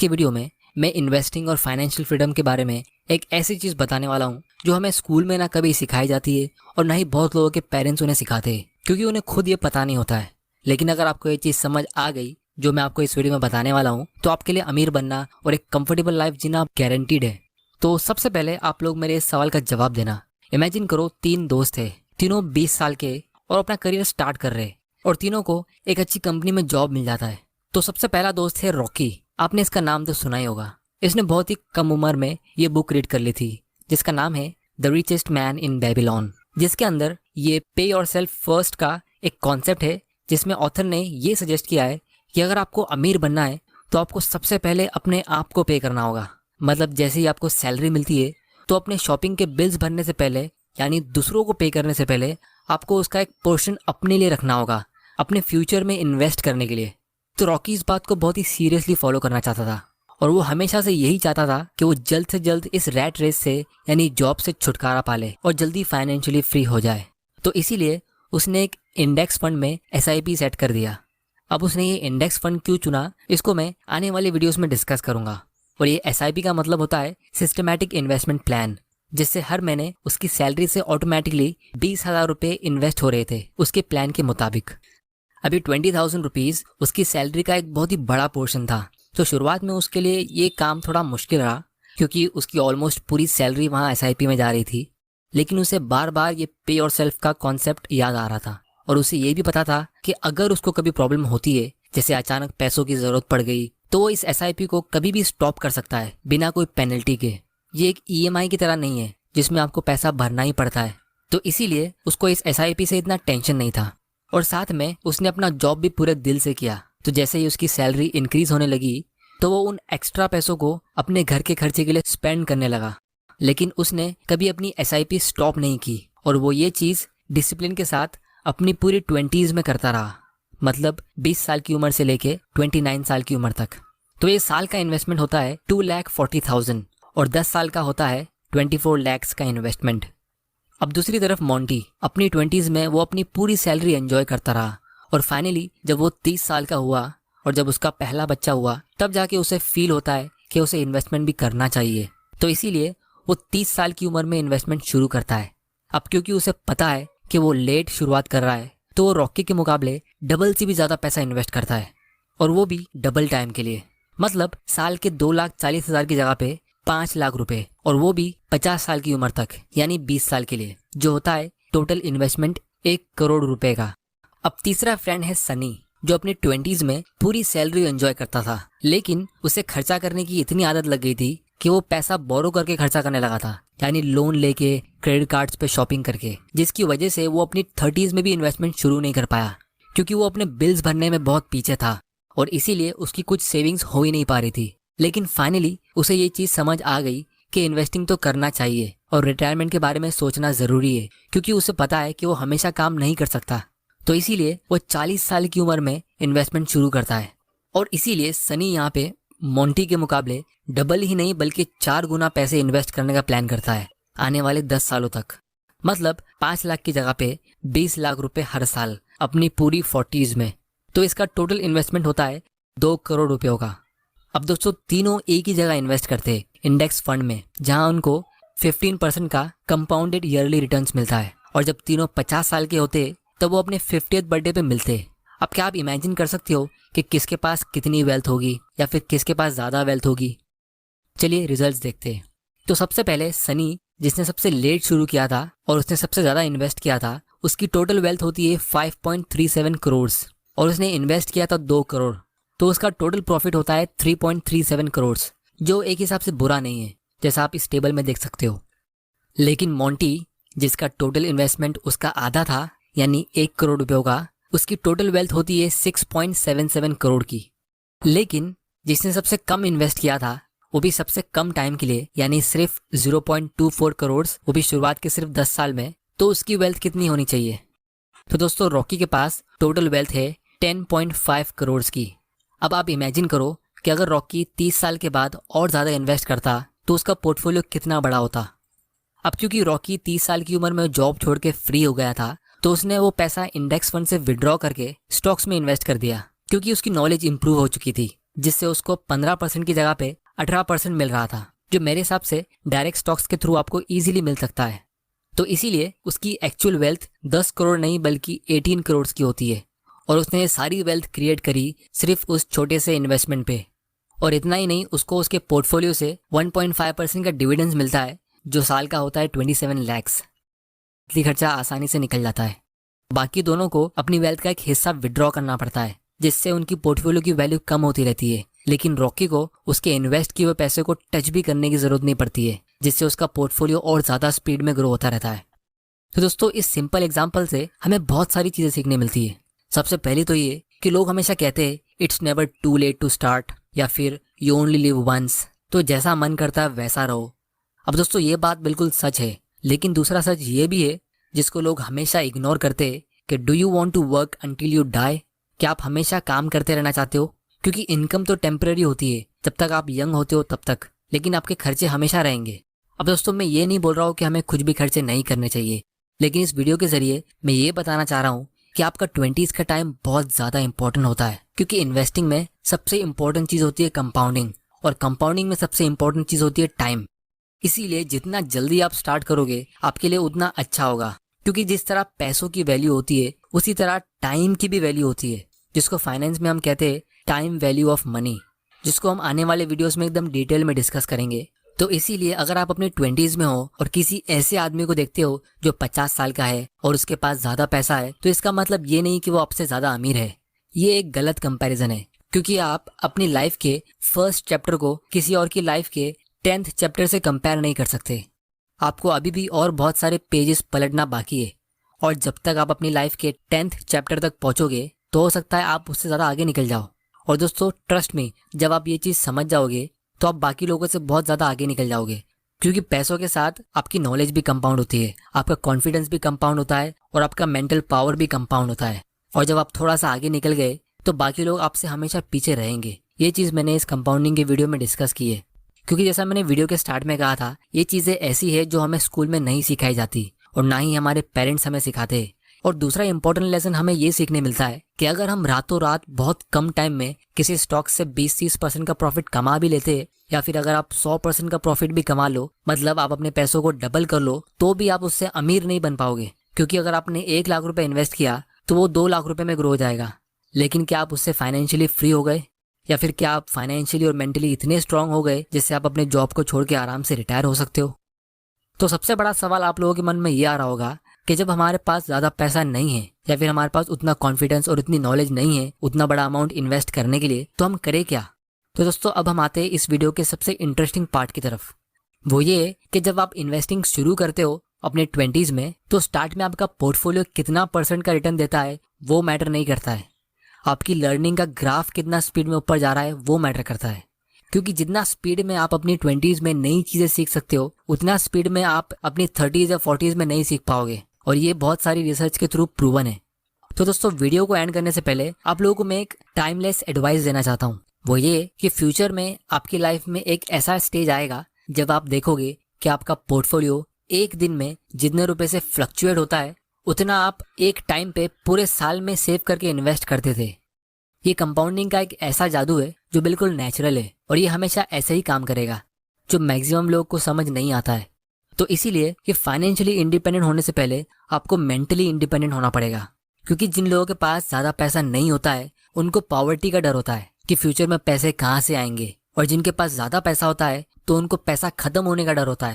के वीडियो में मैं इन्वेस्टिंग और फाइनेंशियल फ्रीडम के बारे में एक ऐसी चीज़ बताने वाला हूँ जो हमें स्कूल में ना कभी सिखाई जाती है और ना ही बहुत लोगों के पेरेंट्स उन्हें सिखाते हैं, क्योंकि उन्हें खुद ये पता नहीं होता है। लेकिन अगर आपको ये चीज़ समझ आ गई जो मैं आपको इस वीडियो में बताने वाला हूँ, तो आपके लिए अमीर बनना और एक कंफर्टेबल लाइफ जीना गारंटीड है। तो सबसे पहले आप लोग मेरे इस सवाल का जवाब देना। इमेजिन करो 3 दोस्त थे, तीनों 20 साल के और अपना करियर स्टार्ट कर रहे, और तीनों को एक अच्छी कंपनी में जॉब मिल जाता है। तो सबसे पहला दोस्त है रॉकी। आपने इसका नाम तो सुना ही होगा। इसने बहुत ही कम उम्र में ये बुक रीड कर ली थी जिसका नाम है the richest man in Babylon, जिसके अंदर ये पे योरसेल्फ फर्स्ट का एक कॉन्सेप्ट है, जिसमें ऑथर ने ये सजेस्ट किया है कि अगर आपको अमीर बनना है तो आपको सबसे पहले अपने आप को पे करना होगा। मतलब जैसे ही आपको सैलरी मिलती है तो अपने शॉपिंग के बिल्स भरने से पहले, यानी दूसरों को पे करने से पहले, आपको उसका एक पोर्शन अपने लिए रखना होगा, अपने फ्यूचर में इन्वेस्ट करने के लिए। तो रॉकी इस बात को बहुत ही सीरियसली फॉलो करना चाहता था और वो हमेशा से यही चाहता था कि वो जल्द से जल्द इस रैट रेस से यानी जॉब से छुटकारा पा ले और जल्दी फाइनेंशियली फ्री हो जाए। तो इसीलिए उसने एक इंडेक्स फंड में SIP सेट कर दिया। अब उसने ये इंडेक्स फंड क्यों चुना, इसको मैं आने वाले वीडियोस में डिस्कस करूंगा। और ये SIP का मतलब होता है सिस्टमैटिक इन्वेस्टमेंट प्लान, जिससे हर महीने उसकी सैलरी से ऑटोमेटिकली 20,000 रुपये इन्वेस्ट हो रहे थे उसके प्लान के मुताबिक। अभी 20,000 रुपीज़ उसकी सैलरी का एक बहुत ही बड़ा पोर्शन था। तो शुरुआत में उसके लिए ये काम थोड़ा मुश्किल रहा, क्योंकि उसकी ऑलमोस्ट पूरी सैलरी वहाँ SIP में जा रही थी। लेकिन उसे बार बार ये पे योरसेल्फ का कॉन्सेप्ट याद आ रहा था और उसे ये भी पता था कि अगर उसको कभी प्रॉब्लम होती है, जैसे अचानक पैसों की ज़रूरत पड़ गई, तो वो इस SIP को कभी भी स्टॉप कर सकता है बिना कोई पेनल्टी के। ये एक EMI की तरह नहीं है जिसमें आपको पैसा भरना ही पड़ता है। तो इसीलिए उसको इस SIP से इतना टेंशन नहीं था। और साथ में उसने अपना जॉब भी पूरे दिल से किया। तो जैसे ही उसकी सैलरी इंक्रीज होने लगी तो वो उन एक्स्ट्रा पैसों को अपने घर के खर्चे के लिए स्पेंड करने लगा। लेकिन उसने कभी अपनी SIP स्टॉप नहीं की और वो ये चीज़ डिसिप्लिन के साथ अपनी पूरी 20s में करता रहा, मतलब 20 साल की उम्र से लेके 29 साल की उम्र तक। तो ये साल का इन्वेस्टमेंट होता है 2,40,000 और 10 साल का होता है 24 लाख का इन्वेस्टमेंट। अब दूसरी तरफ मोंटी अपनी 20s में वो अपनी पूरी सैलरी एंजॉय करता रहा और फाइनली जब वो 30 साल का हुआ और जब उसका पहला बच्चा हुआ, तब जाके उसे फील होता है कि उसे इन्वेस्टमेंट भी करना चाहिए। तो इसीलिए वो 30 साल की उम्र में इन्वेस्टमेंट शुरू करता है। अब क्योंकि उसे पता है कि वो लेट शुरुआत कर रहा है, तो वो रॉकी के मुकाबले डबल से भी ज़्यादा पैसा इन्वेस्ट करता है, और वो भी डबल टाइम के लिए। मतलब साल के 2,40,000 की जगह पे 5 लाख रुपए, और वो भी 50 साल की उम्र तक, यानी 20 साल के लिए, जो होता है टोटल इन्वेस्टमेंट 1 करोड़ रुपए का। अब तीसरा फ्रेंड है सनी, जो अपने 20s में पूरी सैलरी एंजॉय करता था, लेकिन उसे खर्चा करने की इतनी आदत लग गई थी कि वो पैसा बोरो करके खर्चा करने लगा था, यानी लोन लेके, क्रेडिट कार्ड्स पे शॉपिंग करके, जिसकी वजह से वो अपनी 30s में भी इन्वेस्टमेंट शुरू नहीं कर पाया, क्योंकि वो अपने बिल्स भरने में बहुत पीछे था और इसीलिए उसकी कुछ सेविंग्स हो ही नहीं पा रही थी। लेकिन फाइनली उसे ये चीज़ समझ आ गई कि इन्वेस्टिंग तो करना चाहिए और रिटायरमेंट के बारे में सोचना ज़रूरी है, क्योंकि उसे पता है कि वो हमेशा काम नहीं कर सकता। तो इसीलिए वो 40 साल की उम्र में इन्वेस्टमेंट शुरू करता है। और इसीलिए सनी यहाँ पे मोंटी के मुकाबले डबल ही नहीं बल्कि 4 गुना पैसे इन्वेस्ट करने का प्लान करता है आने वाले 10 सालों तक। मतलब 5 लाख की जगह पे 20 लाख रुपए हर साल अपनी पूरी 40s में। तो इसका टोटल इन्वेस्टमेंट होता है 2 करोड़ रुपयों का। अब दोस्तों तीनों एक ही जगह इन्वेस्ट करते हैं, इंडेक्स फंड में, जहां उनको 15% का कंपाउंडेड ईयरली रिटर्न्स मिलता है। और जब तीनों 50 साल के होते तब वो अपने 50th बर्थडे पे मिलते। अब क्या आप इमेजिन कर सकते हो कि किसके पास कितनी वेल्थ होगी या फिर किसके पास ज़्यादा वेल्थ होगी? चलिए रिजल्ट्स देखते हैं। तो सबसे पहले सनी, जिसने सबसे लेट शुरू किया था और उसने सबसे ज़्यादा इन्वेस्ट किया था, उसकी टोटल वेल्थ होती है 5.37 करोड़ और उसने इन्वेस्ट किया था 2 करोड़। तो उसका टोटल प्रॉफिट होता है 3.37 करोड़, जो एक हिसाब से बुरा नहीं है, जैसा आप इस टेबल में देख सकते हो। लेकिन मोंटी, जिसका टोटल इन्वेस्टमेंट उसका आधा था, यानी 1 करोड़ रुपयों का, उसकी टोटल वेल्थ होती है 6.77 करोड़ की। लेकिन जिसने सबसे कम इन्वेस्ट किया था, वो भी सबसे कम टाइम के लिए, यानी सिर्फ 0.24 करोड़, वो भी शुरुआत के सिर्फ 10 साल में, तो उसकी वेल्थ कितनी होनी चाहिए? तो दोस्तों रॉकी के पास टोटल वेल्थ है 10.5 करोड़ की। अब आप इमेजिन करो कि अगर रॉकी 30 साल के बाद और ज़्यादा इन्वेस्ट करता तो उसका पोर्टफोलियो कितना बड़ा होता। अब क्योंकि रॉकी 30 साल की उम्र में जॉब छोड़ के फ्री हो गया था, तो उसने वो पैसा इंडेक्स फंड से विड्रॉ करके स्टॉक्स में इन्वेस्ट कर दिया, क्योंकि उसकी नॉलेज इंप्रूव हो चुकी थी। जिससे उसको 15% की जगह पे 18% मिल रहा था, जो मेरे हिसाब से डायरेक्ट स्टॉक्स के थ्रू आपको इजीली मिल सकता है। तो इसीलिए उसकी एक्चुअल वेल्थ 10 करोड़ नहीं बल्कि 18 करोड़ की होती है, और उसने ये सारी वेल्थ क्रिएट करी सिर्फ उस छोटे से इन्वेस्टमेंट पे। और इतना ही नहीं, उसको उसके पोर्टफोलियो से 1.5% का डिविडेंड्स मिलता है, जो साल का होता है 27 लैक्स। इसलिए खर्चा आसानी से निकल जाता है। बाकी दोनों को अपनी वेल्थ का एक हिस्सा विड्रॉ करना पड़ता है, जिससे उनकी पोर्टफोलियो की वैल्यू कम होती रहती है। लेकिन रॉकी को उसके इन्वेस्ट किए हुए पैसे को टच भी करने की जरूरत नहीं पड़ती है, जिससे उसका पोर्टफोलियो और ज्यादा स्पीड में ग्रो होता रहता है। तो दोस्तों, इस सिंपल एग्जाम्पल से हमें बहुत सारी चीजें सीखने मिलती है। सबसे पहली तो ये कि लोग हमेशा कहते हैं it's never too late to start, या फिर यू ओनली लिव वंस, तो जैसा मन करता है वैसा रहो। अब दोस्तों, ये बात बिल्कुल सच है, लेकिन दूसरा सच ये भी है जिसको लोग हमेशा इग्नोर करते हैं कि do you want to work until you die? क्या आप हमेशा काम करते रहना चाहते हो? क्योंकि इनकम तो टेम्पररी होती है, जब तक आप यंग होते हो तब तक, लेकिन आपके खर्चे हमेशा रहेंगे। अब दोस्तों, मैं ये नहीं बोल रहा हूँ कि हमें कुछ भी खर्चे नहीं करने चाहिए, लेकिन इस वीडियो के जरिए मैं ये बताना चाह रहा हूँ कि आपका 20s का टाइम बहुत ज्यादा इंपॉर्टेंट होता है, क्योंकि इन्वेस्टिंग में सबसे इंपॉर्टेंट चीज होती है कंपाउंडिंग, और कंपाउंडिंग में सबसे इंपॉर्टेंट चीज होती है टाइम। इसीलिए जितना जल्दी आप स्टार्ट करोगे आपके लिए उतना अच्छा होगा, क्योंकि जिस तरह पैसों की वैल्यू होती है उसी तरह टाइम की भी वैल्यू होती है, जिसको फाइनेंस में हम कहते हैं टाइम वैल्यू ऑफ मनी, जिसको हम आने वाले वीडियोस में एकदम डिटेल में डिस्कस करेंगे। तो इसीलिए अगर आप अपने 20s में हो और किसी ऐसे आदमी को देखते हो जो 50 साल का है और उसके पास ज्यादा पैसा है, तो इसका मतलब ये नहीं कि वो आपसे ज्यादा अमीर है। ये एक गलत कंपैरिजन है, क्योंकि आप अपनी लाइफ के फर्स्ट चैप्टर को किसी और की लाइफ के 10th चैप्टर से कंपेयर नहीं कर सकते। आपको अभी भी और बहुत सारे पेजेस पलटना बाकी है, और जब तक आप अपनी लाइफ के 10th चैप्टर तक पहुंचोगे तो हो सकता है आप उससे ज़्यादा आगे निकल जाओ। और दोस्तों, ट्रस्ट में, जब आप ये चीज़ समझ जाओगे तो आप बाकी लोगों से बहुत ज़्यादा आगे निकल जाओगे, क्योंकि पैसों के साथ आपकी नॉलेज भी कंपाउंड होती है, आपका कॉन्फिडेंस भी कंपाउंड होता है, और आपका मेंटल पावर भी कंपाउंड होता है। और जब आप थोड़ा सा आगे निकल गए तो बाकी लोग आपसे हमेशा पीछे रहेंगे। ये चीज़ मैंने इस कंपाउंडिंग के वीडियो में डिस्कस की है, क्योंकि जैसा मैंने वीडियो के स्टार्ट में कहा था, ये चीज़ें ऐसी है जो हमें स्कूल में नहीं सिखाई जाती, और ना ही हमारे पेरेंट्स हमें सिखाते हैं। और दूसरा इंपॉर्टेंट लेसन हमें ये सीखने मिलता है कि अगर हम रातों रात बहुत कम टाइम में किसी स्टॉक से 20-30% का प्रॉफिट कमा भी लेते, या फिर अगर आप 100% का प्रॉफिट भी कमा लो, मतलब आप अपने पैसों को डबल कर लो, तो भी आप उससे अमीर नहीं बन पाओगे। क्योंकि अगर आपने 1 लाख रुपए इन्वेस्ट किया तो वो 2 लाख रुपए में ग्रो हो जाएगा। लेकिन क्या आप उससे फाइनेंशियली फ्री हो गए? या फिर क्या आप फाइनेंशियली और मेंटली इतने स्ट्रांग हो गए जिससे आप अपने जॉब को छोड़ के आराम से रिटायर हो सकते हो? तो सबसे बड़ा सवाल आप लोगों के मन में ये आ रहा होगा कि जब हमारे पास ज़्यादा पैसा नहीं है, या फिर हमारे पास उतना कॉन्फिडेंस और उतनी नॉलेज नहीं है उतना बड़ा अमाउंट इन्वेस्ट करने के लिए, तो हम करें क्या? तो दोस्तों, अब हम आते हैं इस वीडियो के सबसे इंटरेस्टिंग पार्ट की तरफ। वो ये कि जब आप इन्वेस्टिंग शुरू करते हो अपने 20s में, तो स्टार्ट में आपका पोर्टफोलियो कितना % का रिटर्न देता है वो मैटर नहीं करता है। आपकी लर्निंग का ग्राफ कितना स्पीड में ऊपर जा रहा है वो मैटर करता है, क्योंकि जितना स्पीड में आप अपनी 20s में नई चीजें सीख सकते हो, उतना स्पीड में आप अपनी 30s या 40s में नहीं सीख पाओगे। और ये बहुत सारी रिसर्च के थ्रू प्रूवन है। तो दोस्तों, वीडियो को एंड करने से पहले आप लोगों को मैं एक टाइमलेस एडवाइस देना चाहता हूँ। वो ये कि फ्यूचर में आपकी लाइफ में एक ऐसा स्टेज आएगा जब आप देखोगे कि आपका पोर्टफोलियो एक दिन में जितने रुपए से फ्लक्चुएट होता है उतना आप एक टाइम पे पूरे साल में सेव करके इन्वेस्ट करते थे। ये कंपाउंडिंग का एक ऐसा जादू है जो बिल्कुल नेचुरल है, और ये हमेशा ऐसे ही काम करेगा, जो मैक्सिमम लोग को समझ नहीं आता है। तो इसीलिए कि फाइनेंशियली इंडिपेंडेंट होने से पहले आपको मेंटली इंडिपेंडेंट होना पड़ेगा, क्योंकि जिन लोगों के पास ज्यादा पैसा नहीं होता है उनको पॉवर्टी का डर होता है कि फ्यूचर में पैसे कहाँ से आएंगे, और जिनके पास ज्यादा पैसा होता है तो उनको पैसा खत्म होने का डर होता है